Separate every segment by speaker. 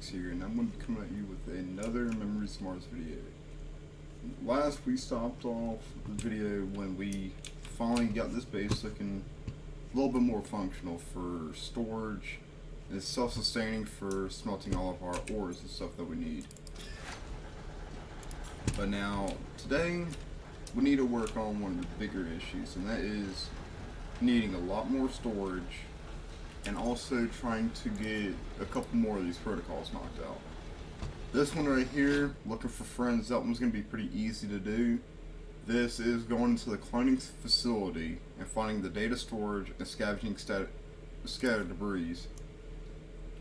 Speaker 1: Max here, and I'm going to be coming at you with another Memory Smarts video. Last we stopped off the video when we finally got this base looking a little bit more functional for storage and self-sustaining for smelting all of our ores and stuff that we need. But now, today, we need to work on one of the bigger issues, and that is needing a lot more storage and also trying to get a couple more of these protocols knocked out. This one right here, looking for friends, that one's going to be pretty easy to do. This is going into the cloning facility and finding the data storage and scavenging scattered debris.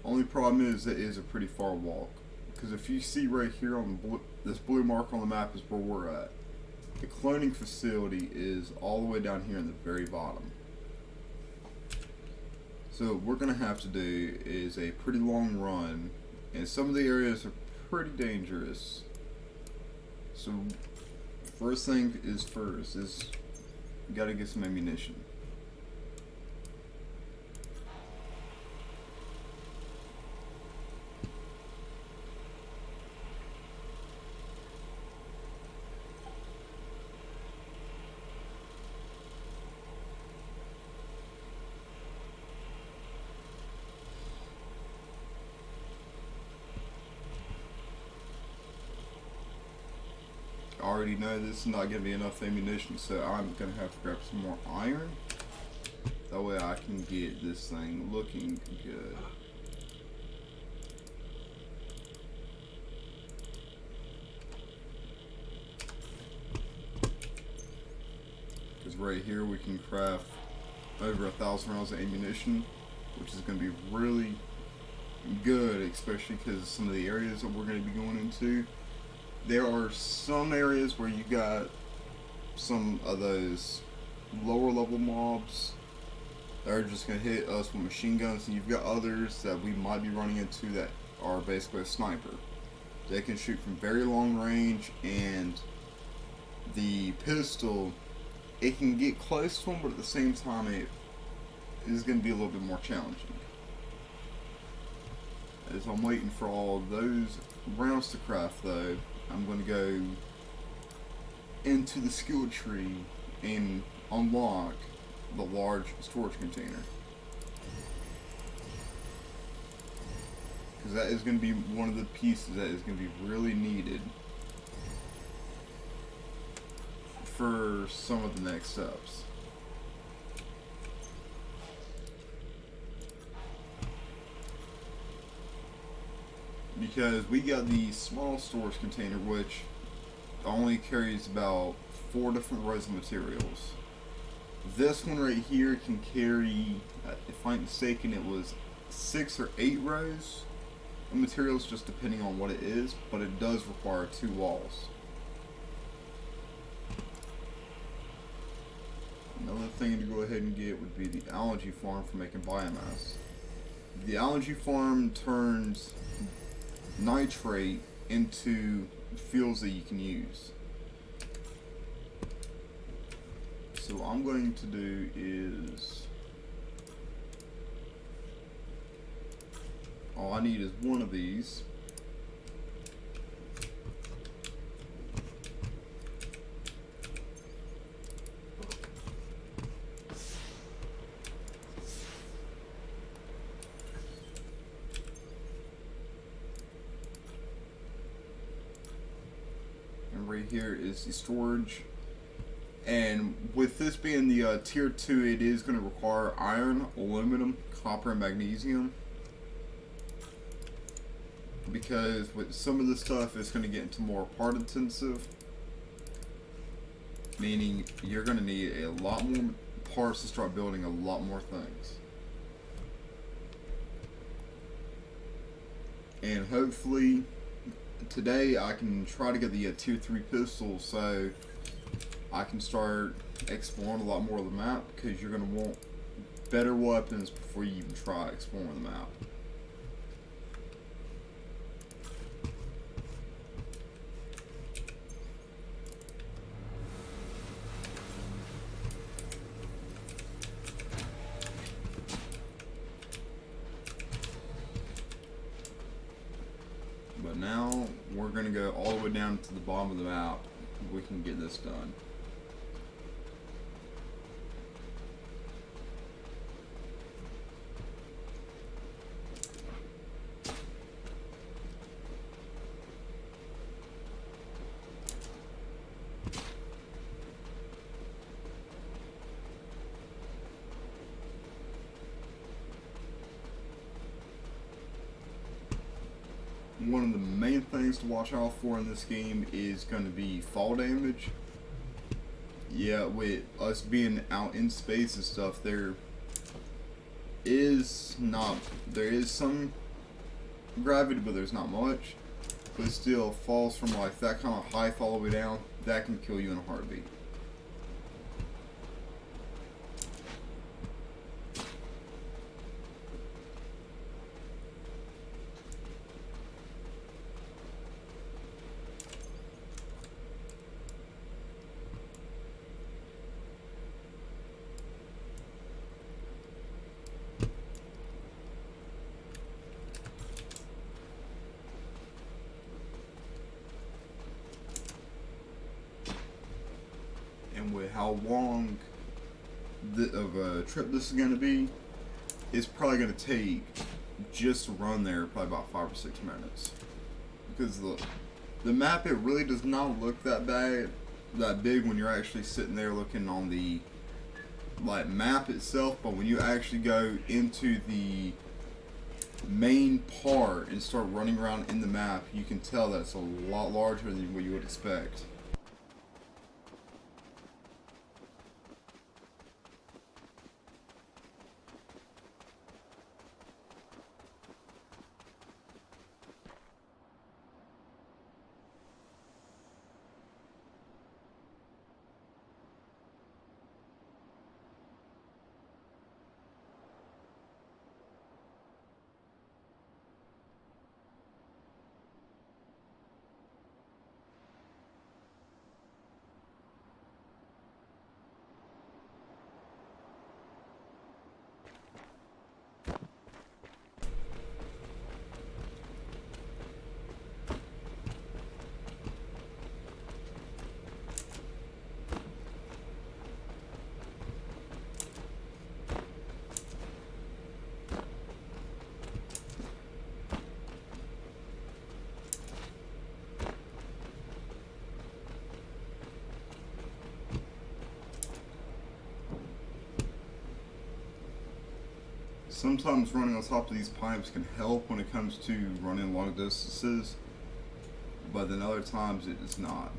Speaker 1: Only problem is it is a pretty far walk, because if you see right here on this blue mark on the map is where we're at. The cloning facility is all the way down here in the very bottom. So what we're going to have to do is a pretty long run, and some of the areas are pretty dangerous. So first thing is first is you got to get some ammunition. I already know this is not giving me enough ammunition, so I'm gonna have to grab some more iron. That way I can get this thing looking good. Because right here we can craft over 1,000 rounds of ammunition, which is gonna be really good, especially because some of the areas that we're gonna be going into. There are some areas where you got some of those lower level mobs that are just going to hit us with machine guns, and you've got others that we might be running into that are basically a sniper. They can shoot from very long range, and the pistol, it can get close to them, but at the same time it is going to be a little bit more challenging. As I'm waiting for all of those rounds to craft though, I'm going to go into the skill tree and unlock the large storage container. Because that is going to be one of the pieces that is going to be really needed for some of the next steps. Because we got the small storage container, which only carries about 4 different rows of materials. This one right here can carry, if I'm mistaken, it was 6 or 8 rows of materials, just depending on what it is, but it does require 2 walls. Another thing to go ahead and get would be the algae farm for making biomass. The algae farm turns nitrate into fuels that you can use. So what I'm going to do is, all I need is one of these. Right here is the storage, and with this being the tier 2, it is going to require iron, aluminum, copper, and magnesium, because with some of this stuff it's going to get into more part intensive, meaning you're going to need a lot more parts to start building a lot more things. And hopefully today I can try to get the tier 3 pistol, so I can start exploring a lot more of the map, because you're going to want better weapons before you even try exploring the map. But now we're going to go all the way down to the bottom of the map. We can get this done. One of the main things to watch out for in this game is going to be fall damage. Yeah, with us being out in space and stuff, there is some gravity, but there's not much. But still, falls from like that kind of height all the way down, that can kill you in a heartbeat. With how long of a trip this is going to be, it's probably going to take just to run there probably about 5 or 6 minutes, because the map, it really does not look that big when you're actually sitting there looking on the like map itself, but when you actually go into the main part and start running around in the map, you can tell that it's a lot larger than what you would expect. Sometimes running on top of these pipes can help when it comes to running long distances, but then other times it does not.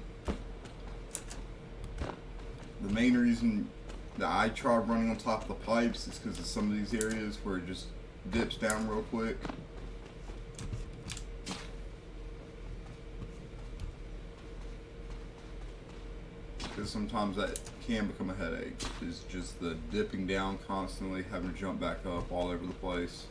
Speaker 1: The main reason that I try running on top of the pipes is because of some of these areas where it just dips down real quick. Because sometimes that can become a headache. It's just the dipping down constantly, having to jump back up all over the place.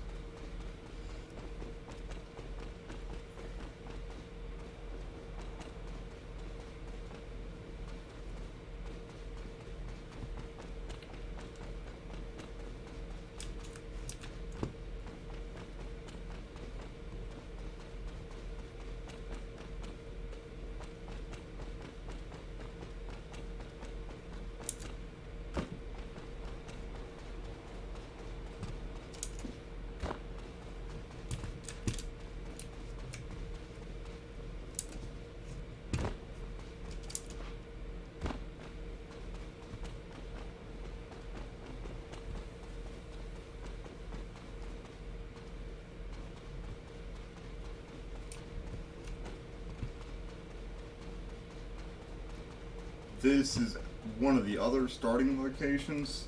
Speaker 1: This is one of the other starting locations,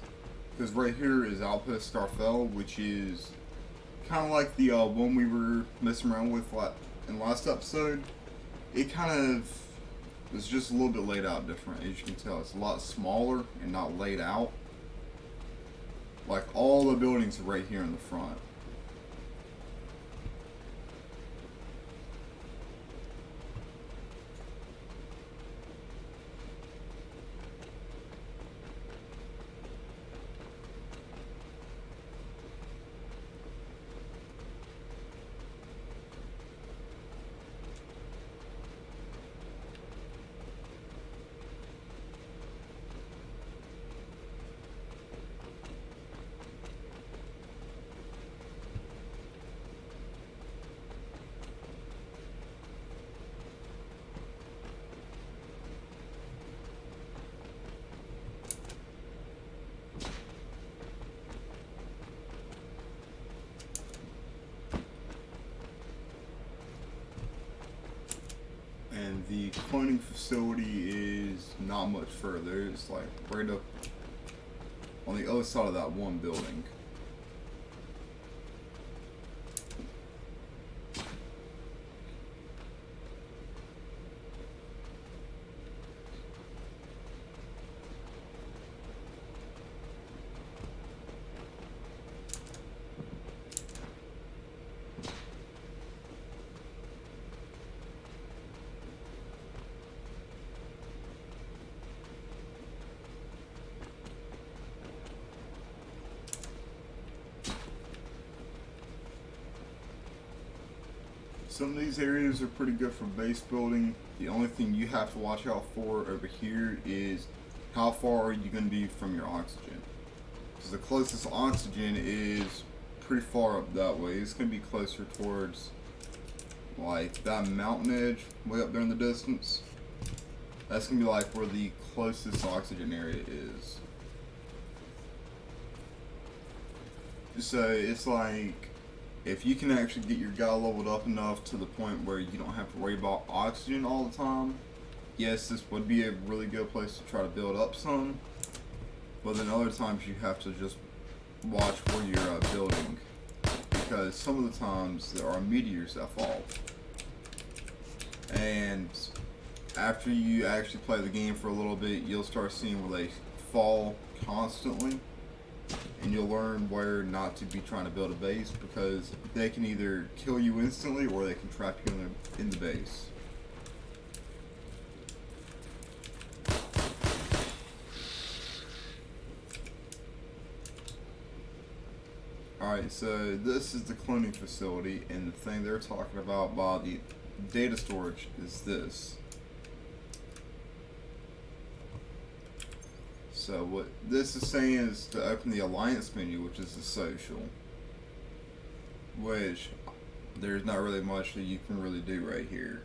Speaker 1: because right here is Outpost Scarfell, which is kind of like the one we were messing around with in the last episode. It kind of is just a little bit laid out different. As you can tell, it's a lot smaller and not laid out. Like, all the buildings are right here in the front. And the cloning facility is not much further. It's like right up on the other side of that one building. Some of these areas are pretty good for base building. The only thing you have to watch out for over here is how far are you going to be from your oxygen. Because the closest oxygen is pretty far up that way. It's going to be closer towards like that mountain edge way up there in the distance. That's going to be like where the closest oxygen area is. So it's like, if you can actually get your guy leveled up enough to the point where you don't have to worry about oxygen all the time, yes, this would be a really good place to try to build up some. But then other times you have to just watch where you're building, because some of the times there are meteors that fall. And after you actually play the game for a little bit, you'll start seeing where they fall constantly. And you'll learn where not to be trying to build a base, because they can either kill you instantly or they can trap you in the base. Alright, so this is the cloning facility, and the thing they're talking about by the data storage is this. So what this is saying is to open the alliance menu, which is the social, which there's not really much that you can really do right here.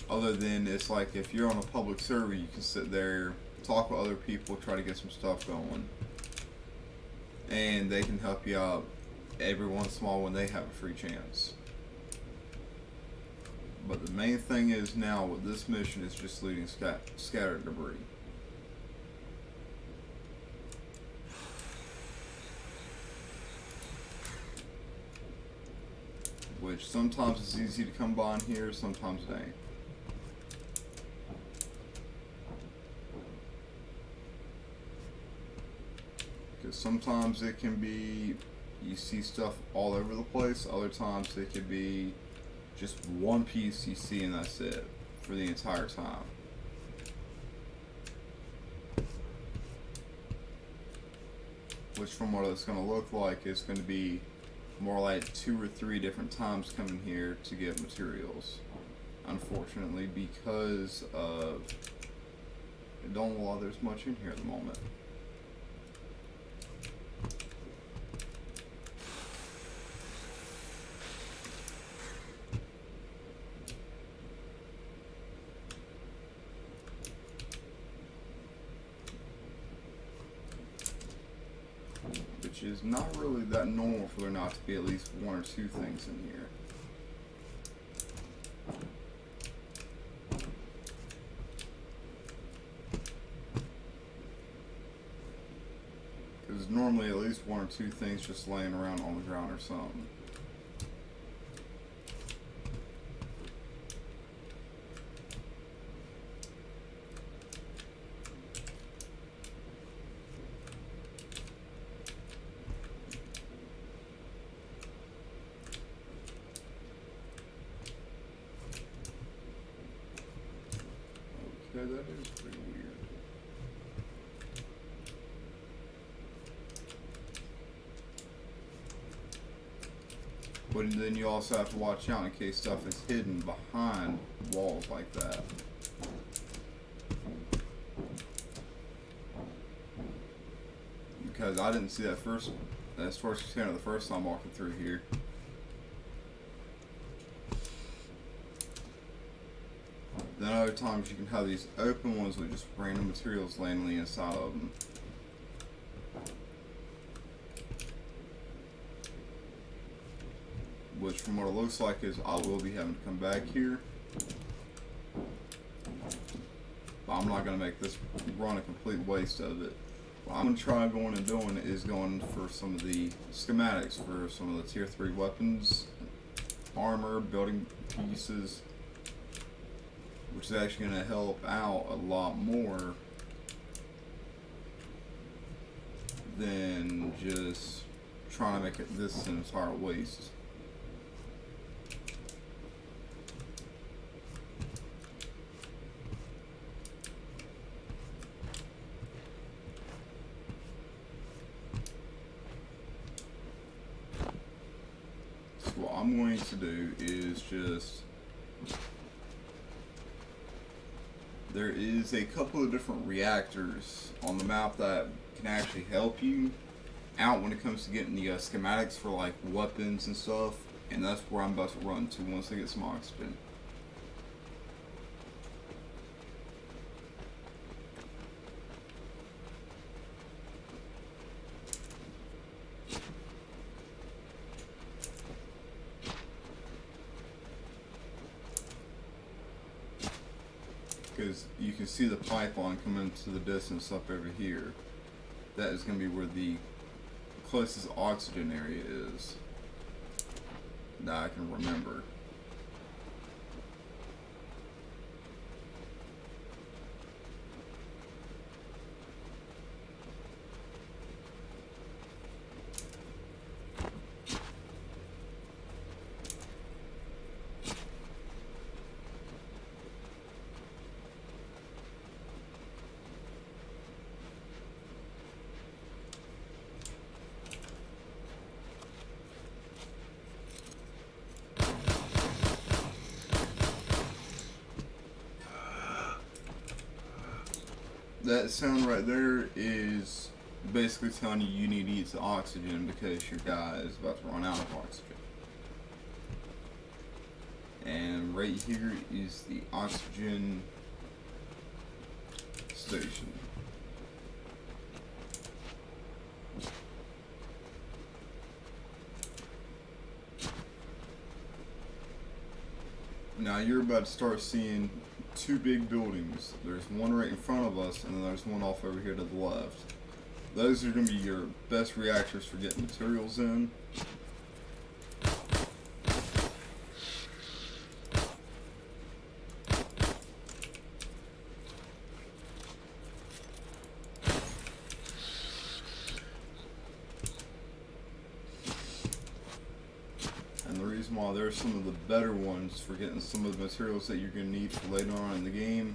Speaker 1: Other than it's like if you're on a public server, you can sit there, talk with other people, try to get some stuff going. And they can help you out every once in a while when they have a free chance. But the main thing is now with this mission is just looting scattered debris. Which sometimes it's easy to come by in here, sometimes it ain't. Because sometimes it can be, you see stuff all over the place, other times it could be just one piece you see and that's it for the entire time. Which from what it's going to look like, it's going to be more like 2 or 3 different times coming here to get materials. Unfortunately, because of, I don't know why there's much in here at the moment. Which is not really that normal for there not to be at least 1 or 2 things in here. Because normally at least 1 or 2 things just laying around on the ground or something. Okay, that is pretty weird. But then you also have to watch out in case stuff is hidden behind walls like that. Because I didn't see that storage container the first time walking through here. Then other times you can have these open ones with just random materials laying on the inside of them. Which from what it looks like is I will be having to come back here. But I'm not going to make this run a complete waste of it. What I'm going to try going and doing is going for some of the schematics for some of the tier 3 weapons, armor, building pieces, which is actually going to help out a lot more than just trying to make this an entire waste. So what I'm going to do is just, there is a couple of different reactors on the map that can actually help you out when it comes to getting the schematics for like weapons and stuff, and that's where I'm about to run to once I get some oxygen. Because you can see the pipeline coming to the distance up over here. That is going to be where the closest oxygen area is that I can remember. That sound right there is basically telling you you need to eat the oxygen because your guy is about to run out of oxygen. And right here is the oxygen station. Now you're about to start seeing two big buildings. There's one right in front of us, and then there's one off over here to the left. Those are going to be your best reactors for getting materials in. And the reason why they're some of the better ones for getting some of the materials that you're going to need for later on in the game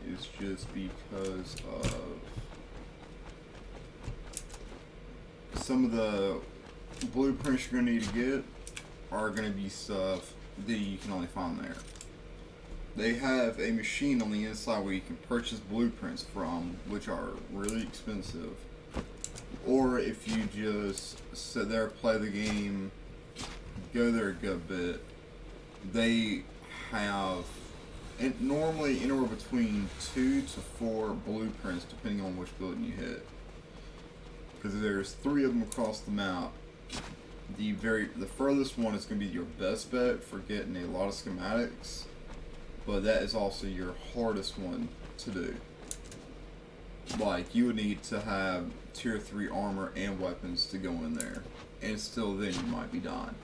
Speaker 1: is just because of some of the blueprints you're going to need to get are going to be stuff that you can only find there. They have a machine on the inside where you can purchase blueprints from, which are really expensive. Or if you just sit there, play the game, go there a good bit, they have normally anywhere between 2 to 4 blueprints depending on which building you hit. Because there's 3 of them across the map. The furthest one is going to be your best bet for getting a lot of schematics, but that is also your hardest one to do. Like, you would need to have tier 3 armor and weapons to go in there, and still then you might be dying.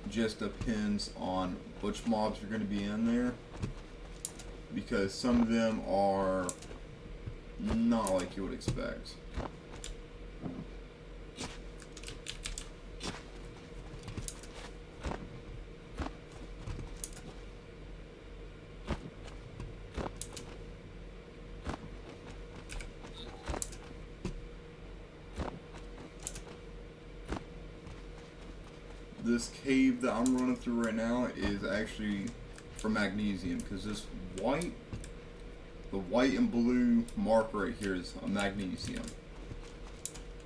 Speaker 1: Just depends on which mobs are going to be in there, because some of them are not like you would expect. This cave that I'm running through right now is actually for magnesium, because this white, the white and blue mark right here is a magnesium.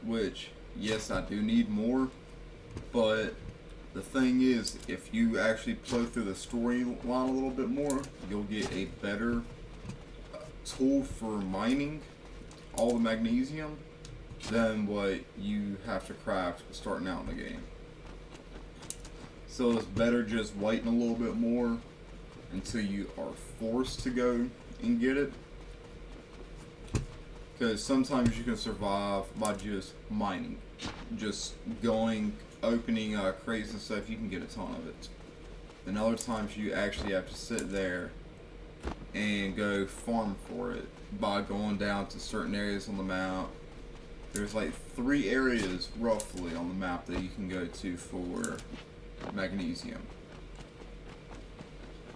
Speaker 1: Which, yes, I do need more, but the thing is, if you actually play through the storyline a little bit more, you'll get a better tool for mining all the magnesium than what you have to craft starting out in the game. So it's better just waiting a little bit more until you are forced to go and get it. Because sometimes you can survive by just mining. Just going, opening crates and stuff, you can get a ton of it. Then other times you actually have to sit there and go farm for it by going down to certain areas on the map. There's like 3 areas roughly on the map that you can go to for magnesium.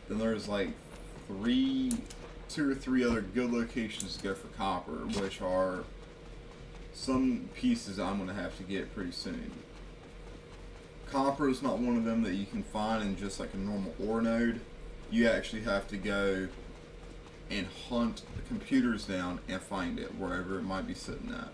Speaker 1: Then there's like 2 or 3 other good locations to go for copper, which are some pieces I'm going to have to get pretty soon. Copper is not one of them that you can find in just like a normal ore node. You actually have to go and hunt the computers down and find it wherever it might be sitting at.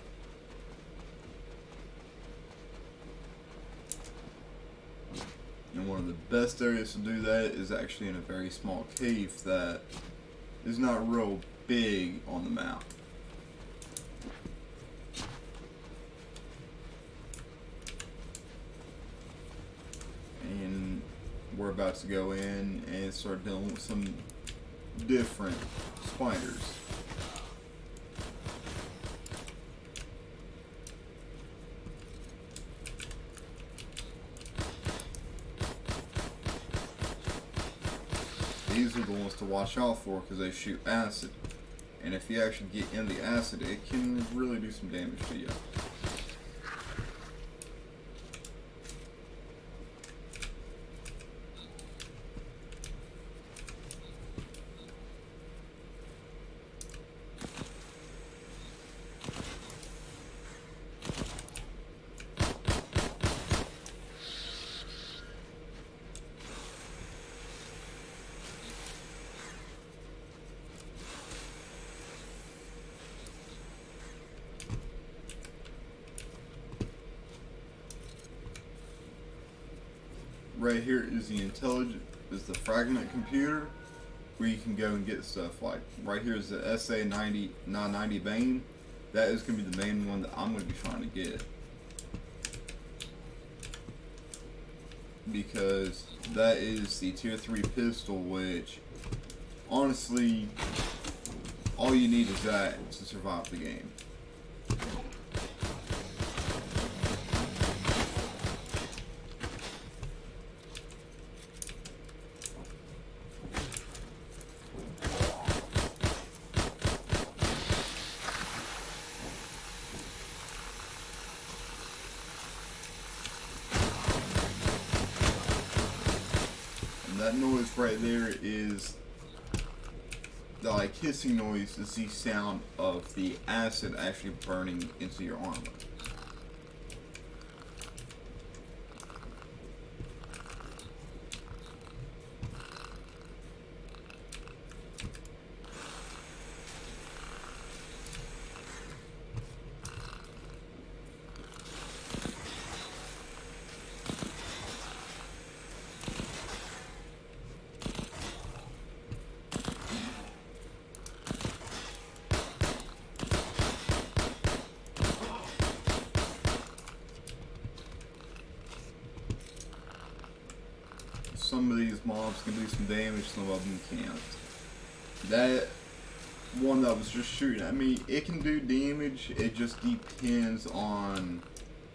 Speaker 1: And one of the best areas to do that is actually in a very small cave that is not real big on the map. And we're about to go in and start dealing with some different spiders. These are the ones to watch out for because they shoot acid. And if you actually get in the acid, it can really do some damage to you. Right here is the fragment computer where you can go and get stuff. Like right here is the SA990 Bane. That is going to be the main one that I'm going to be trying to get, because that is the tier 3 pistol, which honestly all you need is that to survive the game. That noise right there is the like hissing noise is the sound of the acid actually burning into your armor. Some of these mobs can do some damage, some of them can't. That one that was just shooting at me, it can do damage, it just depends on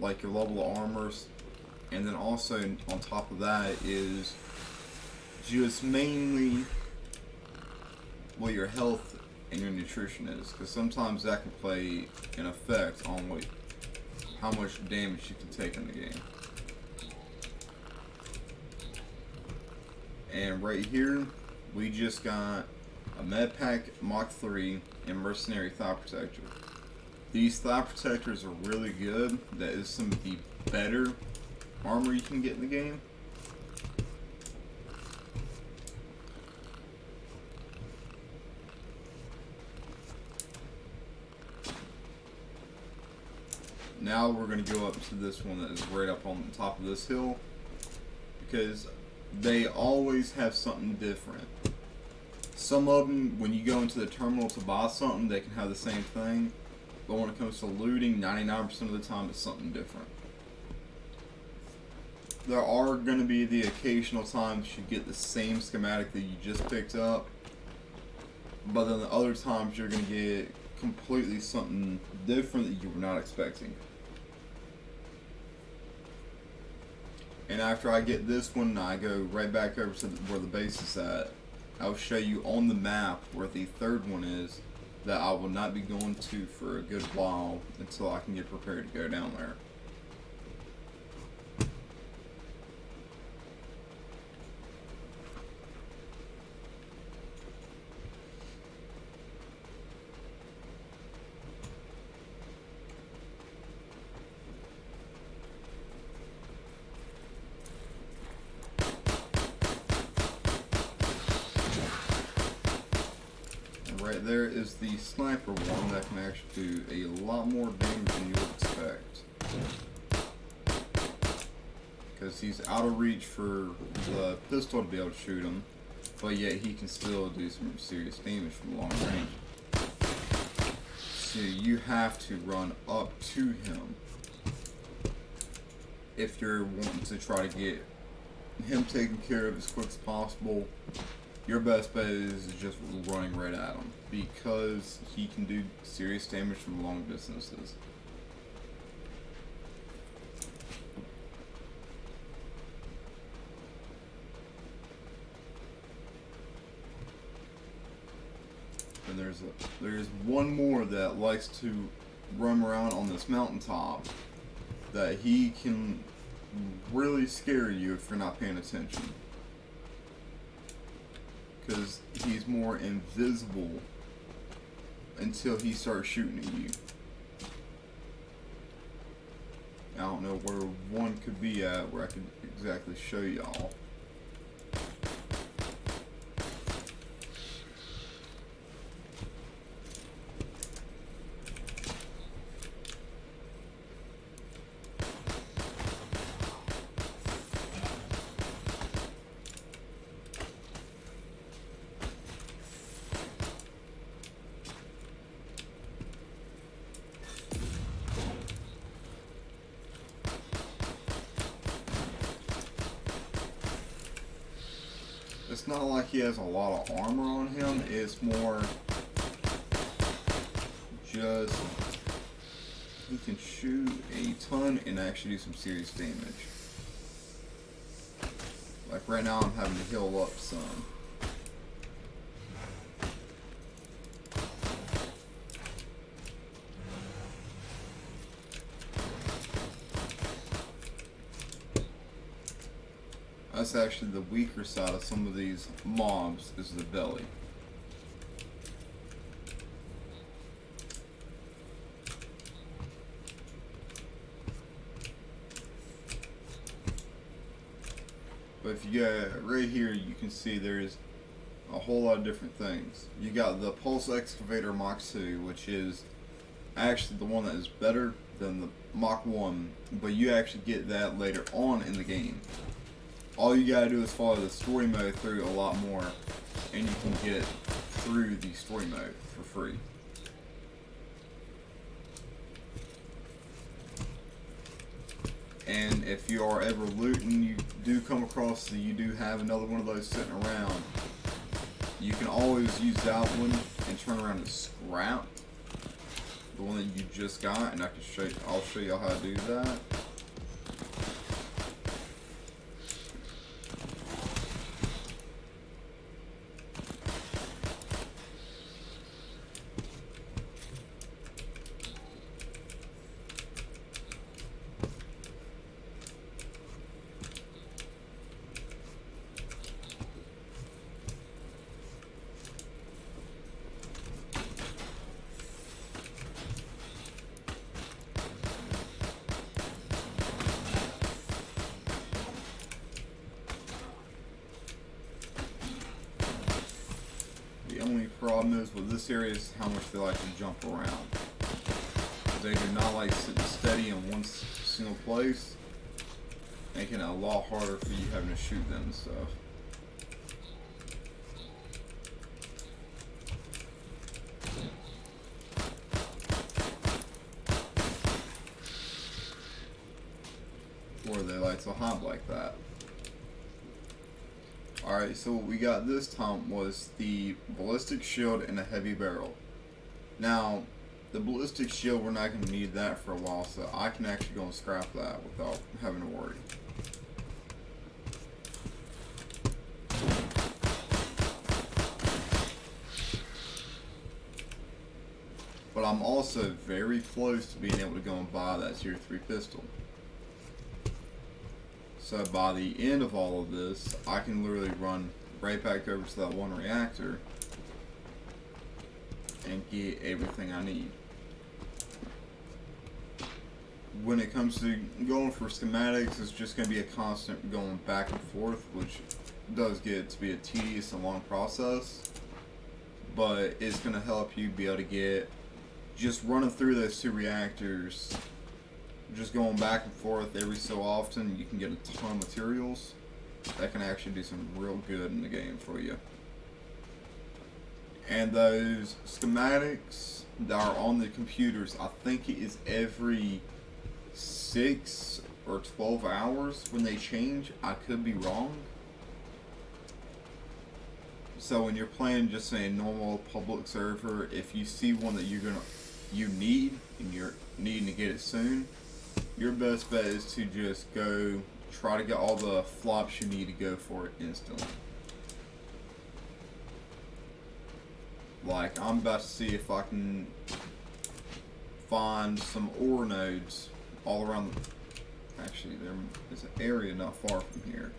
Speaker 1: like your level of armors. And then also on top of that is just mainly what your health and your nutrition is, because sometimes that can play an effect on how much damage you can take in the game. And right here, we just got a Medpack Mach 3 and Mercenary Thigh Protector. These thigh protectors are really good. That is some of the better armor you can get in the game. Now we're going to go up to this one that is right up on the top of this hill, because they always have something different. Some of them, when you go into the terminal to buy something, they can have the same thing. But when it comes to looting, 99% of the time it's something different. There are going to be the occasional times you get the same schematic that you just picked up, but then the other times you're going to get completely something different that you were not expecting. And after I get this one, I go right back over to where the base is at. I'll show you on the map where the third one is that I will not be going to for a good while until I can get prepared to go down there. Right there is the sniper one that can actually do a lot more damage than you would expect. Because he's out of reach for the pistol to be able to shoot him, but yet he can still do some serious damage from long range. So you have to run up to him if you're wanting to try to get him taken care of as quick as possible. Your best bet is just running right at him, because he can do serious damage from long distances. And there's one more that likes to roam around on this mountaintop that he can really scare you if you're not paying attention. Because he's more invisible until he starts shooting at you. I don't know where one could be at where I could exactly show y'all. It's not like he has a lot of armor on him, it's more just he can shoot a ton and actually do some serious damage. Like right now I'm having to heal up some. That's actually the weaker side of some of these mobs, is the belly. But if you go right here, you can see there's a whole lot of different things. You got the Pulse Excavator Mach 2, which is actually the one that is better than the Mach 1, but you actually get that later on in the game. All you gotta do is follow the story mode through a lot more, and you can get through the story mode for free. And if you are ever looting, you do come across you do have another one of those sitting around, you can always use that one and turn around and scrap the one that you just got, and I'll show you how to do that. The only problem is with this area is how much they like to jump around. They do not like sitting steady in one single place, making it a lot harder for you having to shoot them and stuff. Or they like so hot like that. Alright, so what we got this time was the ballistic shield and a heavy barrel. Now, the ballistic shield, we're not going to need that for a while, so I can actually go and scrap that without having to worry. But I'm also very close to being able to go and buy that Tier 3 pistol. So by the end of all of this, I can literally run right back over to that one reactor and get everything I need. When it comes to going for schematics, it's just going to be a constant going back and forth, which does get to be a tedious and long process. But it's going to help you be able to get, just running through those two reactors, just going back and forth every so often, you can get a ton of materials that can actually do some real good in the game for you. And those schematics that are on the computers, I think it is every 6 or 12 hours when they change. I could be wrong. So when you're playing just a normal public server, if you see one that you need and you're needing to get it soon, your best bet is to just go try to get all the flops you need to go for it instantly. Like, I'm about to see if I can find some ore nodes all around actually, there is an area not far from here.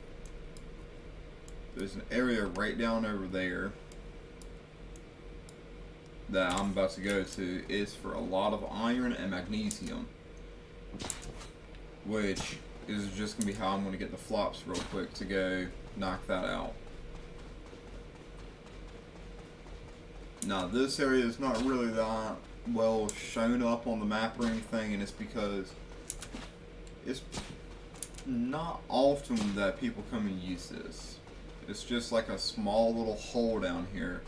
Speaker 1: There's an area right down over there that I'm about to go to. Is for a lot of iron and magnesium, which is just going to be how I'm going to get the flops real quick to go knock that out. Now this area is not really that well shown up on the map or anything, and it's because it's not often that people come and use this. It's just like a small little hole down here.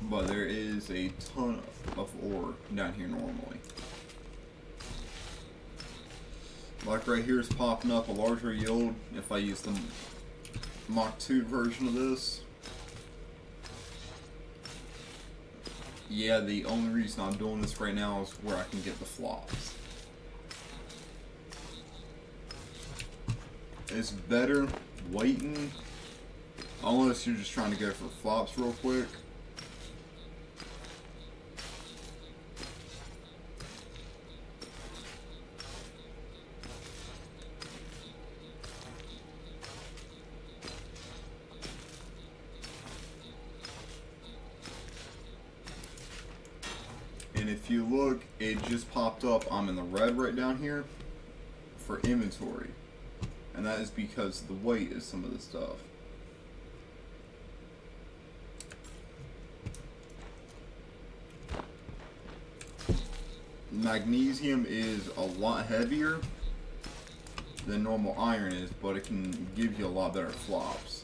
Speaker 1: But there is a ton of ore down here normally. Like right here is popping up a larger yield if I use the Mach 2 version of this. Yeah, the only reason I'm doing this right now is where I can get the flops. It's better waiting, unless you're just trying to go for flops real quick. And if you look, it just popped up, I'm in the red right down here for inventory. And that is because of the weight of some of the stuff. Magnesium is a lot heavier than normal iron is, but it can give you a lot better flops.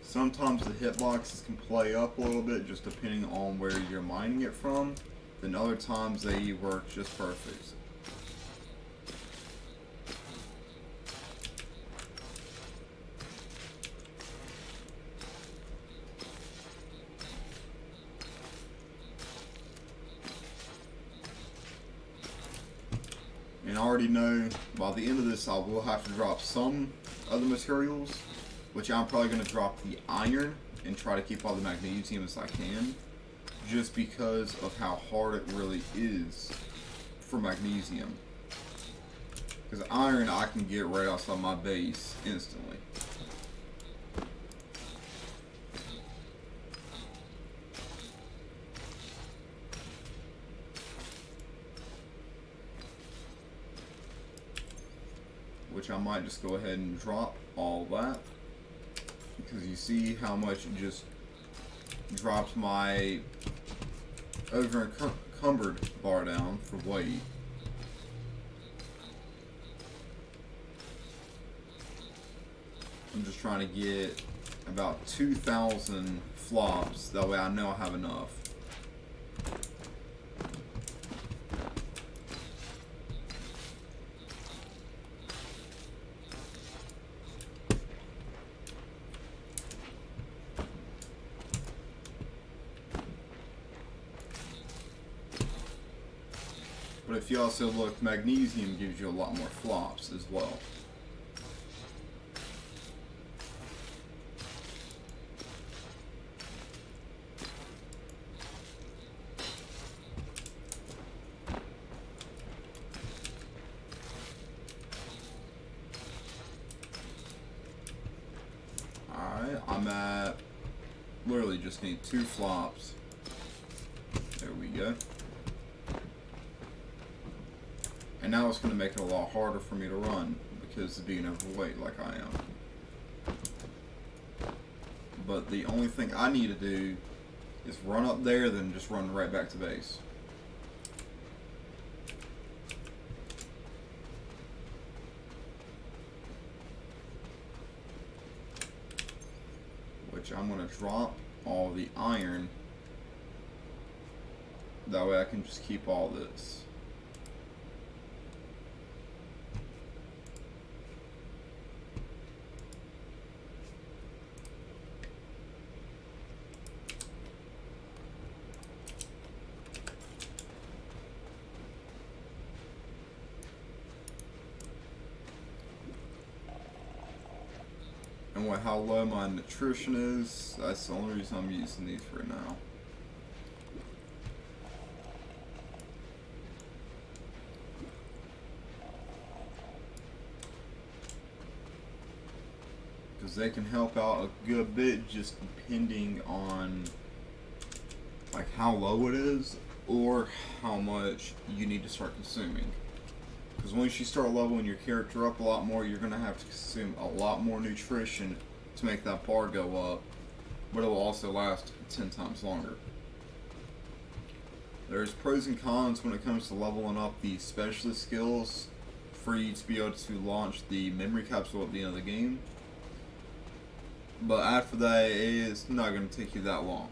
Speaker 1: Sometimes the hitboxes can play up a little bit just depending on where you're mining it from. Then other times they work just perfect. And I already know by the end of this I will have to drop some of the materials, which I'm probably going to drop the iron and try to keep all the magnesium as I can, just because of how hard it really is for magnesium. Because iron I can get right outside my base instantly. Which I might just go ahead and drop all that, because you see how much it just dropped my over in encumbered bar down for weight. I'm just trying to get about 2,000 flops. That way I know I have enough. But if you also look, magnesium gives you a lot more flops as well. Alright, I'm at literally just need 2 flops. There we go. And now it's going to make it a lot harder for me to run because of being overweight like I am. But the only thing I need to do is run up there, then just run right back to base. Which I'm going to drop all the iron. That way I can just keep all this. And with how low my nutrition is, that's the only reason I'm using these right now. Because they can help out a good bit just depending on like how low it is or how much you need to start consuming. Because once you start leveling your character up a lot more, you're going to have to consume a lot more nutrition to make that bar go up, but it will also last 10 times longer. There's pros and cons when it comes to leveling up the specialist skills for you to be able to launch the memory capsule at the end of the game. But after that, it's not going to take you that long.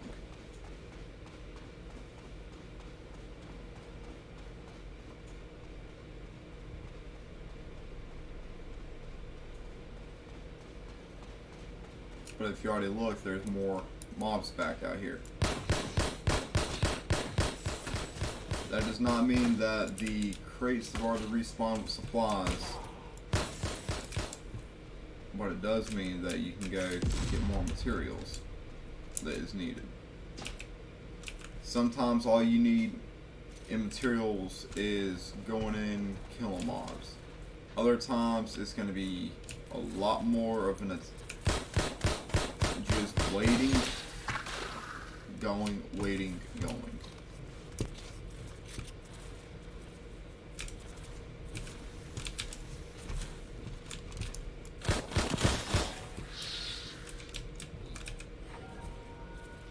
Speaker 1: But if you already look, there's more mobs back out here. That does not mean that the crates have already respawned with supplies. But it does mean that you can go get more materials that is needed. Sometimes all you need in materials is going in, killing mobs. Other times it's going to be a lot more of an just waiting, going, waiting, going.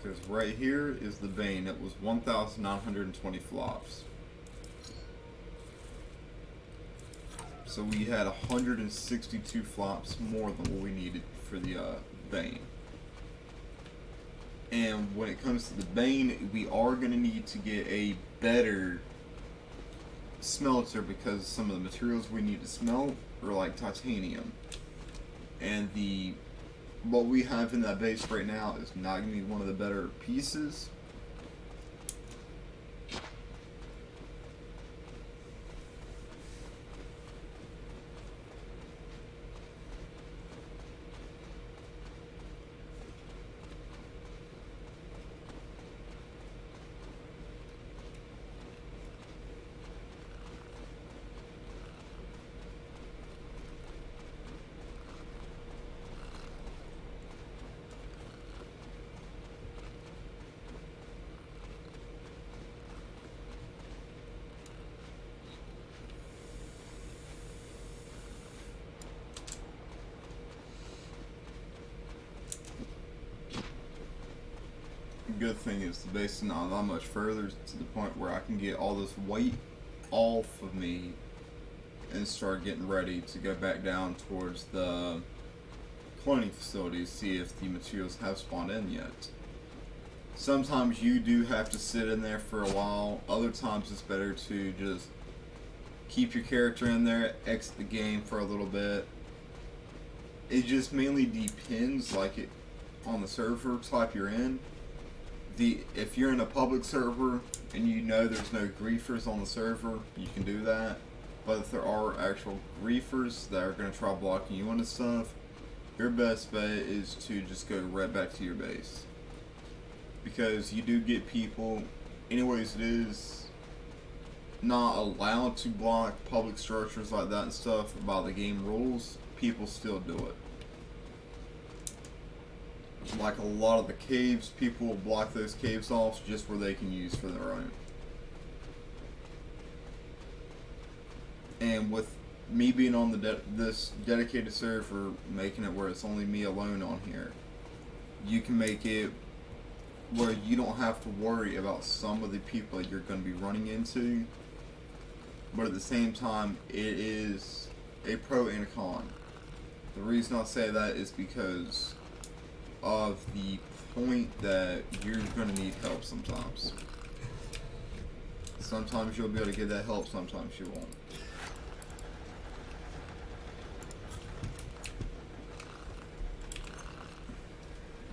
Speaker 1: Because right here is the Bane. It was 1,920 flops. So we had 162 flops more than what we needed for the Bane. And when it comes to the Bane, we are going to need to get a better smelter because some of the materials we need to smelt are like titanium. And what we have in that base right now is not going to be one of the better pieces. good thing is the base is not that much further to the point where I can get all this weight off of me and start getting ready to go back down towards the cloning facility to see if the materials have spawned in yet. Sometimes you do have to sit in there for a while. Other times it's better to just keep your character in there, exit the game for a little bit. It just mainly depends on the server type you're in. If you're in a public server and you know there's no griefers on the server, you can do that. But if there are actual griefers that are going to try blocking you into stuff, your best bet is to just go right back to your base. Because you do get people, anyways, it is not allowed to block public structures like that and stuff by the game rules. People still do it. Like a lot of the caves, people will block those caves off just where they can use for their own. And with me being on this dedicated server, making it where it's only me alone on here, you can make it where you don't have to worry about some of the people that you're going to be running into, but at the same time, it is a pro and a con. The reason I say that is because of the point that you're going to need help sometimes. Sometimes you'll be able to get that help, sometimes you won't.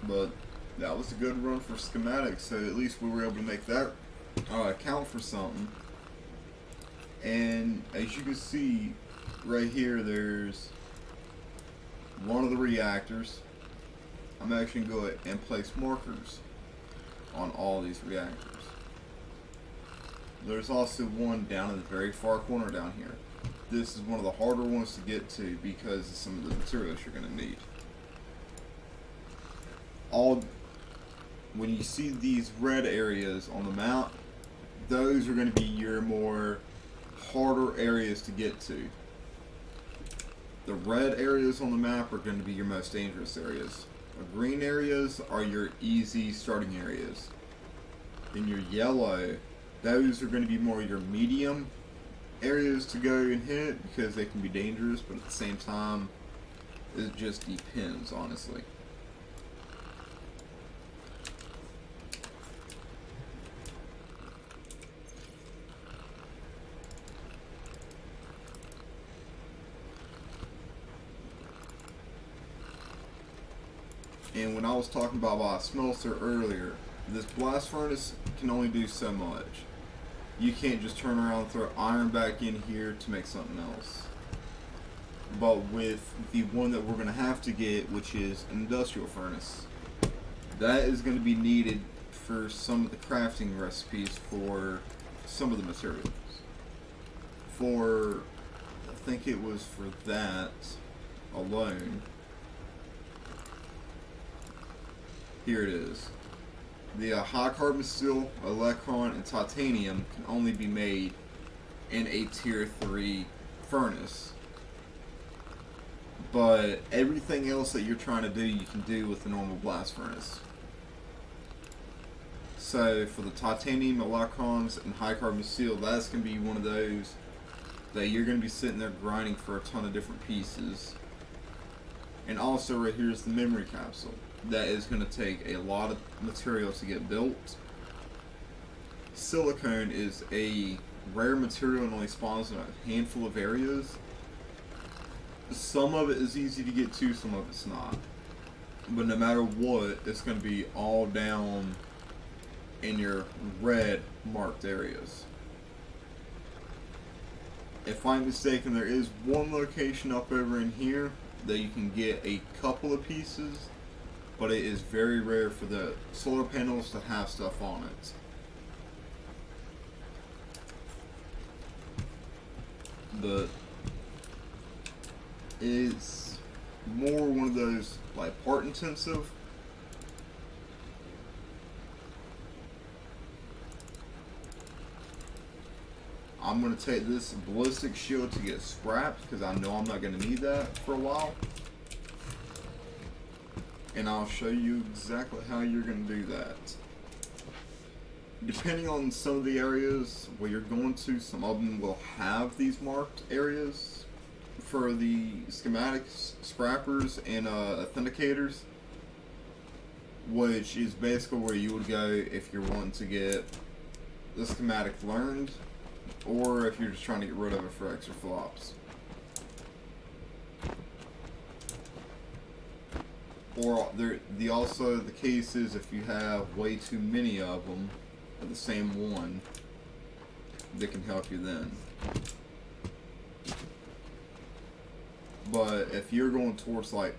Speaker 1: But that was a good run for schematics, so at least we were able to make that count for something. And as you can see right here, there's one of the reactors. I'm actually going to go ahead and place markers on all these reactors. There's also one down in the very far corner down here. This is one of the harder ones to get to because of some of the materials you're going to need. When you see these red areas on the map, those are going to be your more harder areas to get to. The red areas on the map are going to be your most dangerous areas. The green areas are your easy starting areas. Then your yellow, those are going to be more your medium areas to go and hit because they can be dangerous, but at the same time, it just depends, honestly. And when I was talking about my smelter earlier, this blast furnace can only do so much. You can't just turn around and throw iron back in here to make something else. But with the one that we're going to have to get, which is an industrial furnace, that is going to be needed for some of the crafting recipes for some of the materials. I think it was for that alone. Here it is. The high carbon steel, electron, and titanium can only be made in a tier 3 furnace. But everything else that you're trying to do, you can do with the normal blast furnace. So for the titanium, electrons, and high carbon steel, that's going to be one of those that you're going to be sitting there grinding for a ton of different pieces. And also right here is the memory capsule. That is going to take a lot of material to get built. Silicone is a rare material and only spawns in a handful of areas. Some of it is easy to get to, some of it's not. But no matter what, it's going to be all down in your red marked areas. If I'm mistaken, there is one location up over in here that you can get a couple of pieces, but it is very rare for the solar panels to have stuff on it. But it's more one of those like part intensive. I'm going to take this ballistic shield to get scrapped because I know I'm not going to need that for a while. And I'll show you exactly how you're going to do that. depending on some of the areas where you're going to, some of them will have these marked areas for the schematics, scrappers, and authenticators, which is basically where you would go if you're wanting to get the schematic learned, or if you're just trying to get rid of it for extra flops. Or also the case is if you have way too many of them of the same one, that can help you then. But if you're going towards like,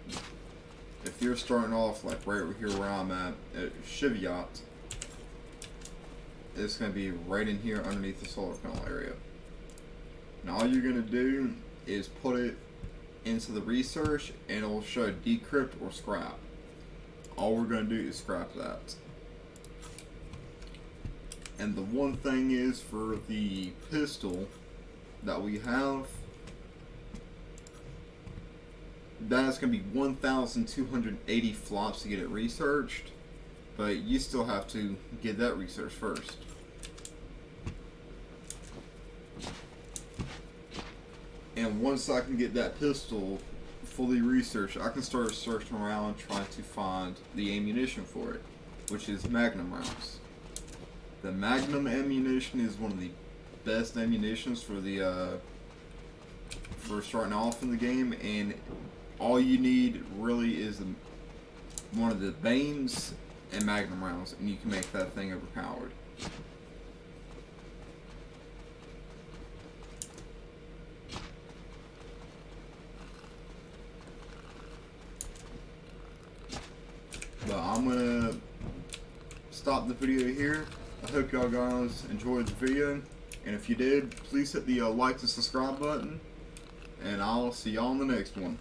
Speaker 1: if you're starting off like right over here where I'm at Cheviot, it's going to be right in here underneath the solar panel area. Now all you're going to do is put it into the research and it will show decrypt or scrap. All we're going to do is scrap that. And the one thing is, for the pistol that we have, that's going to be 1,280 flops to get it researched, but you still have to get that researched first. And once I can get that pistol fully researched, I can start searching around trying to find the ammunition for it, which is Magnum rounds. The Magnum ammunition is one of the best ammunitions for the for starting off in the game, and all you need really is one of the Banes and Magnum rounds, and you can make that thing overpowered. But I'm gonna stop the video here. I hope y'all guys enjoyed the video, and if you did, please hit the like and subscribe button, and I'll see y'all in the next one.